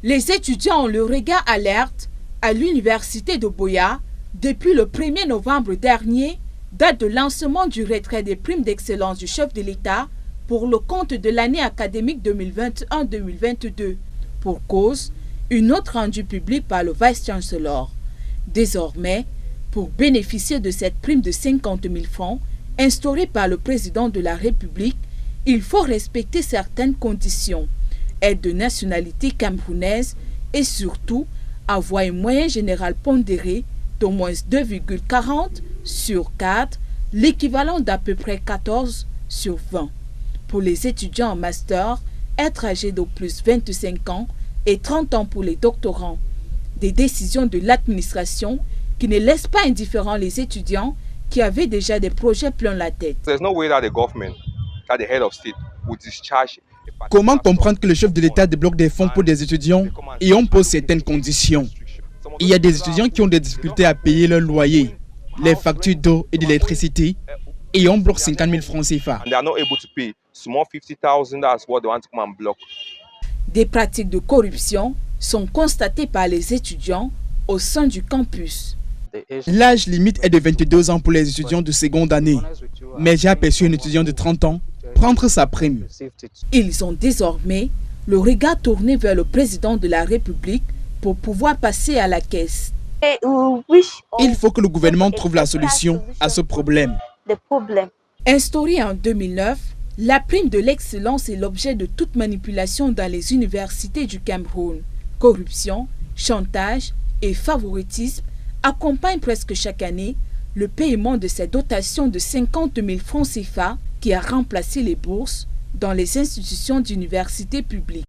Les étudiants ont le regard alerte à l'université de Buea depuis le 1er novembre dernier, date de lancement du retrait des primes d'excellence du chef de l'État pour le compte de l'année académique 2021-2022. Pour cause, une note rendue publique par le Vice-Chancellor. Désormais, pour bénéficier de cette prime de 50 000 francs instaurée par le président de la République, il faut respecter certaines conditions. Être de nationalité camerounaise et surtout avoir un moyen général pondéré d'au moins 2,40 sur 4, l'équivalent d'à peu près 14 sur 20. Pour les étudiants en master, être âgé d'au plus 25 ans et 30 ans pour les doctorants. Des décisions de l'administration qui ne laissent pas indifférents les étudiants qui avaient déjà des projets plein la tête. Comment comprendre que le chef de l'État débloque des fonds pour des étudiants et on pose certaines conditions? Il y a des étudiants qui ont des difficultés à payer leur loyer, les factures d'eau et d'électricité et on bloque 50 000 francs CFA. Des pratiques de corruption sont constatées par les étudiants au sein du campus. L'âge limite est de 22 ans pour les étudiants de seconde année, mais j'ai aperçu un étudiant de 30 ans prendre sa prime. Ils ont désormais le regard tourné vers le président de la République pour pouvoir passer à la caisse. Il faut que le gouvernement trouve la solution à ce problème. Instaurée en 2009, la prime de l'excellence est l'objet de toute manipulation dans les universités du Cameroun. Corruption, chantage et favoritisme accompagnent presque chaque année le paiement de cette dotation de 50 000 francs CFA qui a remplacé les bourses dans les institutions d'université publiques.